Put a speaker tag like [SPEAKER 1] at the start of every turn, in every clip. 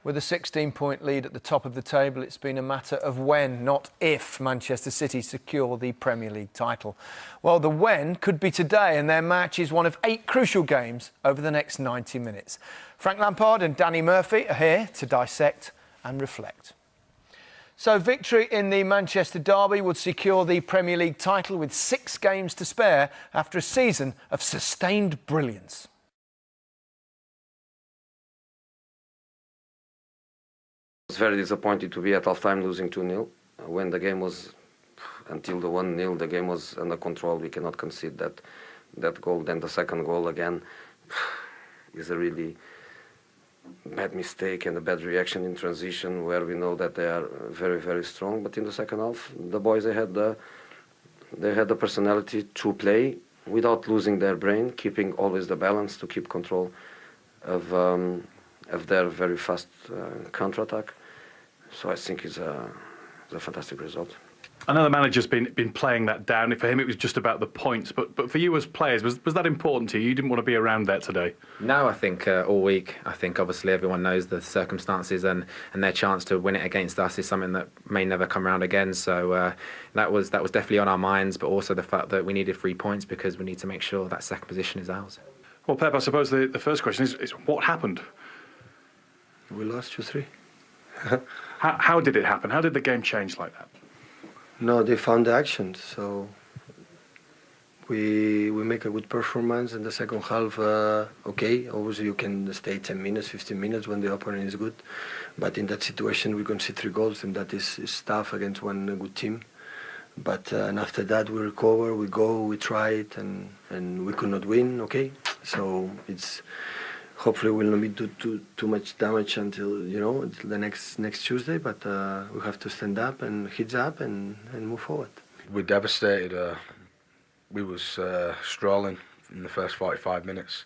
[SPEAKER 1] With a 16-point lead at the top of the table, it's been a matter of when, not if, Manchester City secure the Premier League title. Well, the when could be today, and their match is one of 8 crucial games over the next 90 minutes. Frank Lampard and Danny Murphy are here to dissect and reflect. So victory in the Manchester derby would secure the Premier League title with 6 games to spare after a season of sustained brilliance.
[SPEAKER 2] I was very disappointed to be at half-time losing 2-0. When the game was, until the 1-0, the game was under control. We cannot concede that goal. Then the second goal again is a really bad mistake and a bad reaction in transition, where we know that they are very, very strong. But in the second half, the boys, they had the personality to play without losing their brain, keeping always the balance to keep control of their very fast counter-attack. So I think it's a fantastic result.
[SPEAKER 3] I know the manager's been playing that down. For him, it was just about the points. But for you as players, was that important to you? You didn't want to be around that today?
[SPEAKER 4] No, I think all week. I think obviously everyone knows the circumstances and their chance to win it against us is something that may never come around again. So that was definitely on our minds, but also the fact that we needed 3 points because we need to make sure that second position is ours.
[SPEAKER 3] Well, Pep, I suppose the first question is what happened?
[SPEAKER 5] We lost 2-3.
[SPEAKER 3] How did it happen? How did the game change like that?
[SPEAKER 5] No, they found the action, so we make a good performance in the second half. Okay, obviously you can stay 10 minutes, 15 minutes when the opponent is good, but in that situation we concede 3 goals, and that is tough against one good team. But and after that we recover, we go, we try it, and we could not win. Okay, so it's. Hopefully will not be too much damage until the next Tuesday, but we have to stand up and heads up and move forward.
[SPEAKER 6] We're devastated. We was strolling in the first 45 minutes,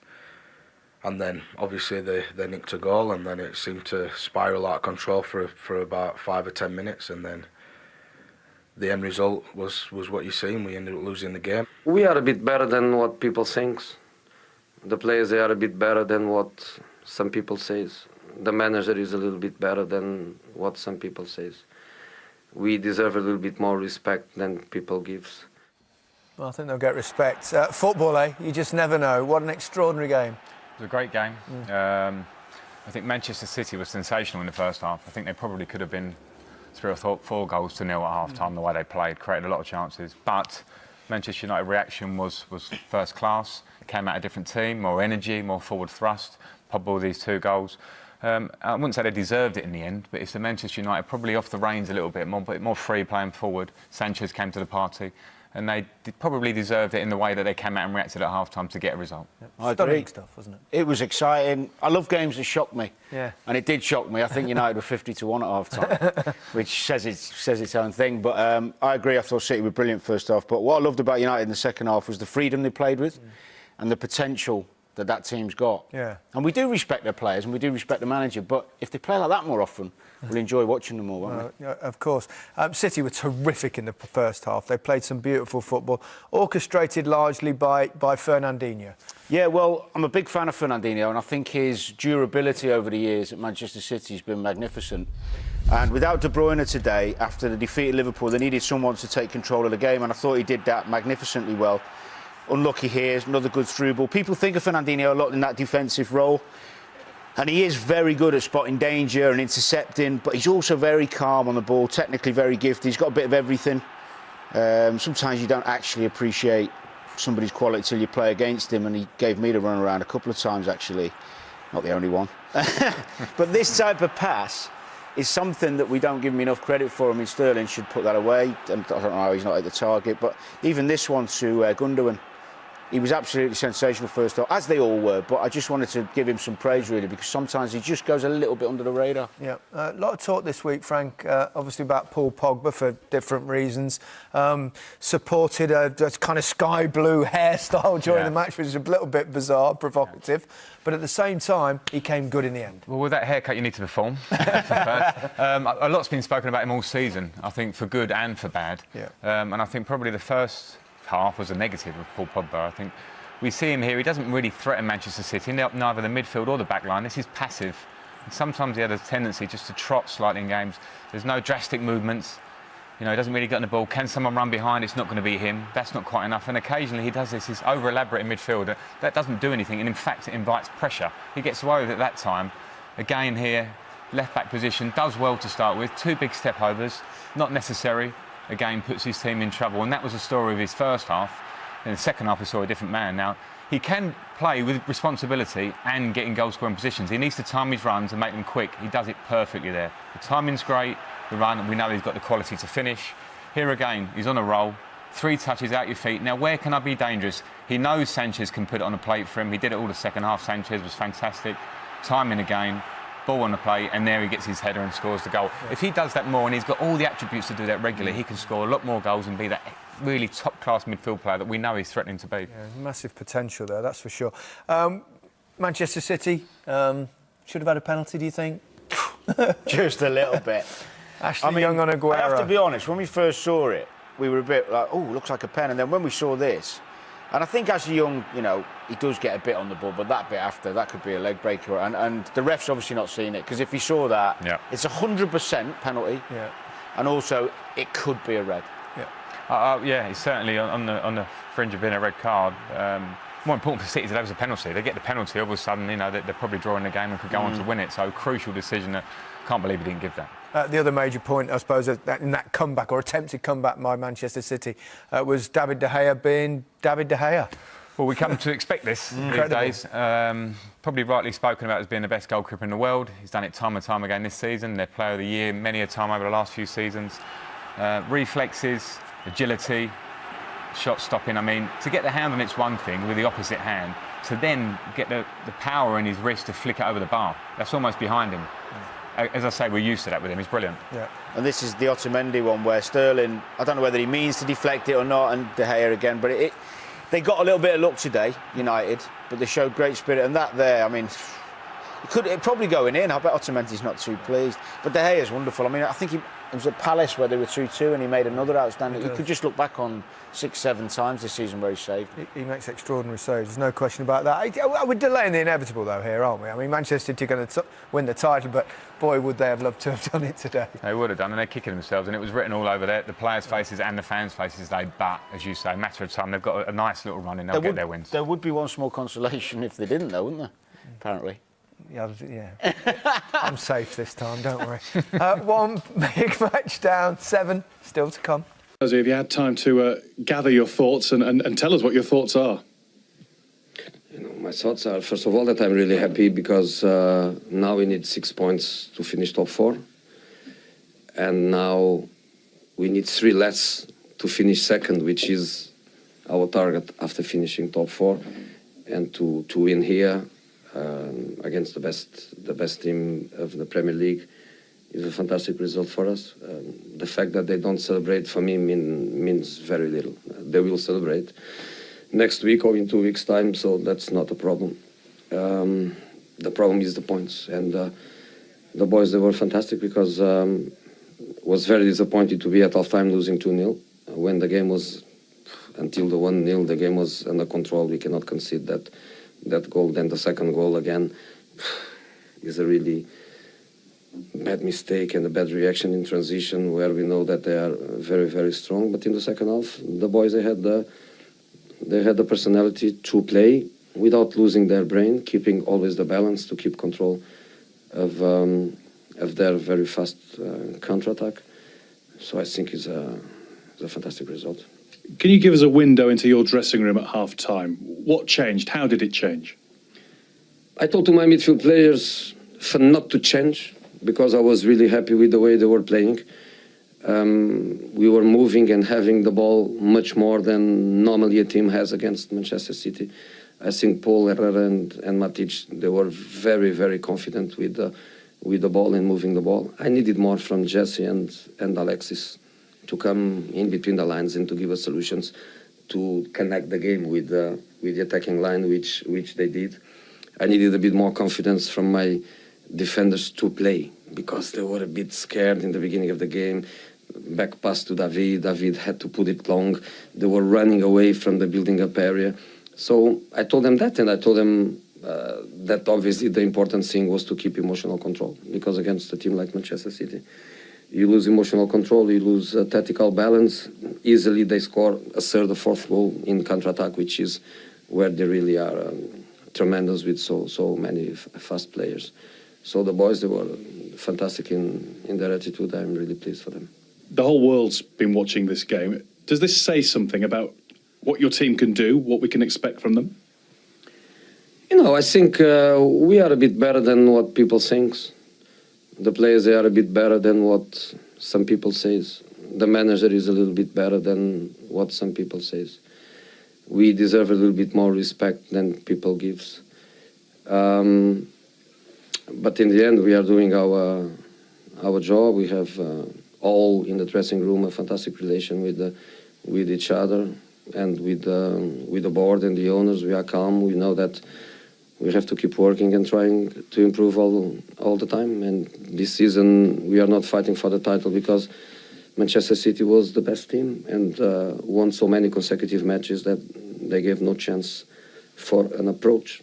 [SPEAKER 6] and then obviously they nicked a goal, and then it seemed to spiral out of control for about 5 or 10 minutes, and then the end result was what you seen. We ended up losing the game.
[SPEAKER 2] We are a bit better than what people think. The players, they are a bit better than what some people say. The manager is a little bit better than what some people say. We deserve a little bit more respect than people give.
[SPEAKER 1] Well, I think they'll get respect. Football, you just never know. What an extraordinary game.
[SPEAKER 7] It was a great game. I think Manchester City was sensational in the first half. I think they probably could have been 3 or 4 goals to 0 at half-time, the way they played, created a lot of chances. But Manchester United reaction was first class. Came out a different team, more energy, more forward thrust, probably these 2 goals. I wouldn't say they deserved it in the end, but it's the Manchester United probably off the reins a little bit more free playing forward. Sanchez came to the party, and they probably deserved it in the way that they came out and reacted at half-time to get a result.
[SPEAKER 1] Yep. Stunning stuff, wasn't it?
[SPEAKER 8] It was exciting. I love games that shock me.
[SPEAKER 1] Yeah.
[SPEAKER 8] And it did shock me. I think United were 50-1 at half-time, which says its own thing. But I agree, I thought City were brilliant first half. But what I loved about United in the second half was the freedom they played with and the potential that team's got.
[SPEAKER 1] Yeah.
[SPEAKER 8] And we do respect their players and we do respect the manager, but if they play like that more often, we'll enjoy watching them more, won't we?
[SPEAKER 1] Yeah, of course. City were terrific in the first half. They played some beautiful football, orchestrated largely by Fernandinho.
[SPEAKER 8] Yeah, well, I'm a big fan of Fernandinho, and I think his durability over the years at Manchester City has been magnificent. And without De Bruyne today, after the defeat at Liverpool, they needed someone to take control of the game, and I thought he did that magnificently well. Unlucky here, another good through ball. People think of Fernandinho a lot in that defensive role, and he is very good at spotting danger and intercepting, but he's also very calm on the ball, technically very gifted. He's got a bit of everything. Sometimes you don't actually appreciate somebody's quality till you play against him, and he gave me the run around a couple of times, actually. Not the only one. But this type of pass is something that we don't give him enough credit for. I mean, Sterling should put that away. I don't know how he's not at the target, but even this one to Gundogan, he was absolutely sensational first half, as they all were, but I just wanted to give him some praise, really, because sometimes he just goes a little bit under the radar.
[SPEAKER 1] Yeah, a lot of talk this week, Frank, obviously about Paul Pogba for different reasons. Supported a kind of sky blue hairstyle during the match, which is a little bit bizarre, provocative, but at the same time, he came good in the end.
[SPEAKER 7] Well, with that haircut, you need to perform. A lot's been spoken about him all season, I think, for good and for bad.
[SPEAKER 1] Yeah.
[SPEAKER 7] And I think probably the first half was a negative of Paul Pogba. I think we see him here, he doesn't really threaten Manchester City, neither the midfield or the back line. This is passive Sometimes he had a tendency just to trot slightly in games. There's no drastic movements. You know, he doesn't really get on the ball. Can someone run behind? It's not going to be him. That's not quite enough. And occasionally he does this. He's over-elaborate in midfield. That doesn't do anything. And in fact, it invites pressure. He gets away with it that time. Again here, left-back position. Does well to start with. 2 big step-overs. Not necessary. Again, puts his team in trouble. And that was the story of his first half. In the second half, we saw a different man. Now, he can play with responsibility and get in goal-scoring positions. He needs to time his runs and make them quick. He does it perfectly there. The timing's great. The run, and we know he's got the quality to finish. Here again, he's on a roll. 3 touches out your feet. Now, where can I be dangerous? He knows Sanchez can put it on a plate for him. He did it all the second half. Sanchez was fantastic. Timing again, ball on the plate, and there he gets his header and scores the goal. Yeah. If he does that more, and he's got all the attributes to do that regularly, he can score a lot more goals and be that really top-class midfield player that we know he's threatening to be.
[SPEAKER 1] Yeah, massive potential there, that's for sure. Manchester City should have had a penalty, do you think?
[SPEAKER 8] Just a little bit.
[SPEAKER 1] Ashley Young on Aguero.
[SPEAKER 8] I have to be honest, when we first saw it, we were a bit like, oh, looks like a pen. And then when we saw this, and I think Ashley Young, you know, he does get a bit on the ball, but that bit after, that could be a leg breaker. And the ref's obviously not seen it, because if he saw that, it's 100% penalty. Yeah. And also, it could be a red.
[SPEAKER 7] Yeah, he's certainly on the fringe of being a red card. More important for City today was a penalty. They get the penalty, all of a sudden, you know, they're probably drawing the game and could go on to win it. So, crucial decision. I can't believe he didn't give that.
[SPEAKER 1] The other major point, I suppose, in that comeback, or attempted comeback by Manchester City, was David De Gea being David De Gea.
[SPEAKER 7] Well, we come to expect this these days. Probably rightly spoken about as being the best goalkeeper in the world. He's done it time and time again this season. Their player of the year many a time over the last few seasons. Reflexes, agility, shot stopping. I mean, to get the hand on it's one thing with the opposite hand, to then get the power in his wrist to flick it over the bar, that's almost behind him. As I say, we're used to that with him. He's brilliant.
[SPEAKER 8] Yeah. And this is the Otamendi one where Sterling, I don't know whether he means to deflect it or not, and De Gea again, but they got a little bit of luck today, United, but they showed great spirit. And that there, I mean, it'd probably going in. I bet Otamendi's not too pleased. But De Gea's wonderful. I mean, I think it was at Palace where they were 2-2 and he made another outstanding. You could just look back on 6-7 times this season where he saved.
[SPEAKER 1] He makes extraordinary saves, there's no question about that. We're delaying the inevitable, though, here, aren't we? I mean, Manchester City are going to win the title, but boy, would they have loved to have done it today.
[SPEAKER 7] They would have done, and they're kicking themselves, and it was written all over there, the players' faces and the fans' faces today. But, as you say, matter of time, they've got a nice little run and they'll get their wins.
[SPEAKER 8] There would be one small consolation if they didn't, though, wouldn't there? Apparently.
[SPEAKER 1] Yeah. I'm safe this time, don't worry. One big match down, 7 still to come.
[SPEAKER 3] Have you had time to gather your thoughts and tell us what your thoughts are?
[SPEAKER 2] You know, my thoughts are, first of all, that I'm really happy because now we need 6 points to finish top 4. And now we need 3 less to finish second, which is our target after finishing top 4. And to win here against the best team of the Premier League is a fantastic result for us. The fact that they don't celebrate for me means very little. They will celebrate next week or in 2 weeks' time, so that's not a problem. The problem is the points, and the boys, they were fantastic because was very disappointed to be at half-time losing 2-0 when the game was, until the 1-0, the game was under control. We cannot concede that goal. Then the second goal again is a really bad mistake and a bad reaction in transition, where we know that they are very, very strong. But in the second half, the boys, they had the personality to play without losing their brain, keeping always the balance to keep control of their very fast counter-attack. So I think it's a fantastic result.
[SPEAKER 3] Can you give us a window into your dressing room at half-time? What changed? How did it change?
[SPEAKER 2] I told to my midfield players for not to change, because I was really happy with the way they were playing. We were moving and having the ball much more than normally a team has against Manchester City. I think Paul, Herrera and Matic, they were very, very confident with the ball and moving the ball. I needed more from Jesse and Alexis to come in between the lines and to give us solutions to connect the game with the attacking line, which they did. I needed a bit more confidence from my defenders to play, because they were a bit scared in the beginning of the game. Back pass to David. David had to put it long. They were running away from the building up area. So I told them that, and I told them that obviously the important thing was to keep emotional control, because against a team like Manchester City, you lose emotional control, you lose tactical balance. Easily they score a third or fourth goal in counter-attack, which is where they really are tremendous with so many fast players. So the boys, they were fantastic in their attitude. I'm really pleased for them.
[SPEAKER 3] The whole world's been watching this game. Does this say something about what your team can do, what we can expect from them?
[SPEAKER 2] You know, I think we are a bit better than what people think. The players, they are a bit better than what some people say. The manager is a little bit better than what some people say. We deserve a little bit more respect than people give. But in the end, we are doing our job. We have all in the dressing room a fantastic relation with each other and with the board and the owners. We are calm. We know that we have to keep working and trying to improve all the time. And this season, we are not fighting for the title because Manchester City was the best team and won so many consecutive matches that they gave no chance for an approach.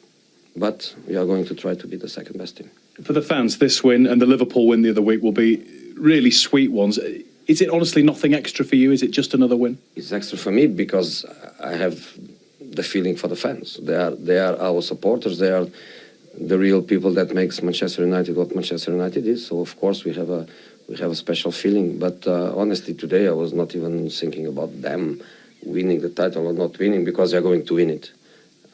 [SPEAKER 2] But we are going to try to be the second best team.
[SPEAKER 3] For the fans, this win and the Liverpool win the other week will be really sweet ones. Is it honestly nothing extra for you? Is it just another win?
[SPEAKER 2] It's extra for me because I have the feeling for the fans. They are our supporters. They are the real people that makes Manchester United what Manchester United is. So of course we have a special feeling. But honestly, today I was not even thinking about them winning the title or not winning because they're going to win it.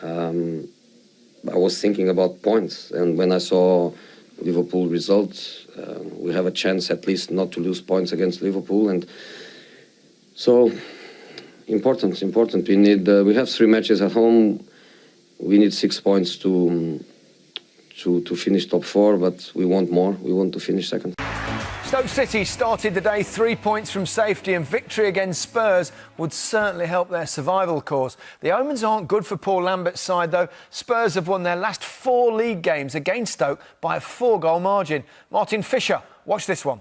[SPEAKER 2] I was thinking about points, and when I saw Liverpool results, we have a chance at least not to lose points against Liverpool, and so. Important. We have 3 matches at home. We need 6 points to finish top 4, but we want more. We want to finish second.
[SPEAKER 1] Stoke City started the day 3 points from safety, and victory against Spurs would certainly help their survival cause. The omens aren't good for Paul Lambert's side, though. Spurs have won their last 4 league games against Stoke by a 4-goal margin. Martin Fisher, watch this one.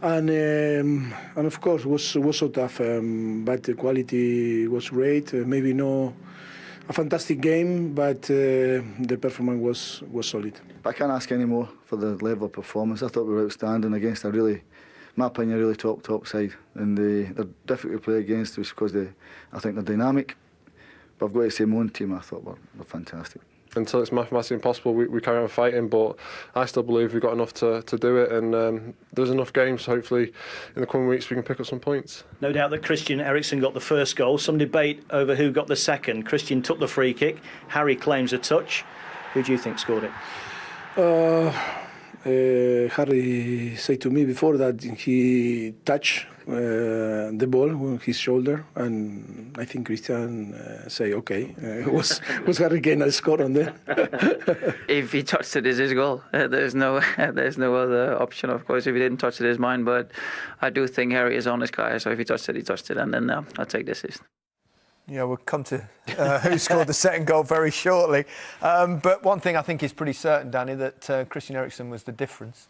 [SPEAKER 9] And of course was so tough, but the quality was great. Maybe no a fantastic game, but the performance was solid.
[SPEAKER 10] I can't ask any more for the level of performance. I thought we were outstanding against a really, in my opinion, really top side, and they're difficult to play against because I think they're dynamic. But I've got to say, my own team I thought were fantastic.
[SPEAKER 11] Until it's mathematically impossible, we carry on fighting, but I still believe we've got enough to do it, and there's enough games, hopefully in the coming weeks we can pick up some points.
[SPEAKER 12] No doubt that Christian Eriksen got the first goal. Some debate over who got the second. Christian took the free kick. Harry claims a touch. Who do you think scored it?
[SPEAKER 9] Harry said to me before that he touched the ball with his shoulder, and I think Christian say, okay, was Harry Kane a score on that?
[SPEAKER 13] If he touched it, it's his goal. There's no other option, of course. If he didn't touch it, it's mine. But I do think Harry is on his guy, so if he touched it, he touched it, and then I'll take the assist.
[SPEAKER 1] Yeah, we'll come to who scored the second goal very shortly. But one thing I think is pretty certain, Danny, that Christian Eriksen was the difference.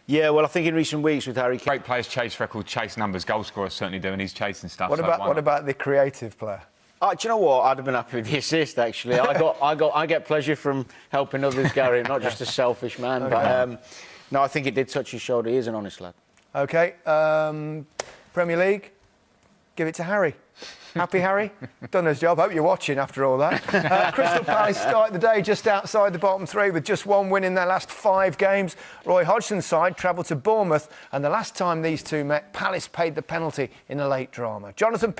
[SPEAKER 8] Yeah, well, I think in recent weeks with Harry Kane...
[SPEAKER 7] Great players chase record, chase numbers. Goal scorers certainly do, and he's chasing stuff.
[SPEAKER 1] What about the creative player?
[SPEAKER 8] Do you know what? I'd have been happy with the assist, actually. I get pleasure from helping others, Gary. I'm not just a selfish man. Okay. But no, I think it did touch his shoulder. He is an honest lad.
[SPEAKER 1] OK. Premier League, give it to Harry. Happy, Harry? Done his job. Hope you're watching after all that. Crystal Palace started the day just outside the bottom 3 with just 1 win in their last 5 games. Roy Hodgson's side travelled to Bournemouth, and the last time these two met, Palace paid the penalty in a late drama. Jonathan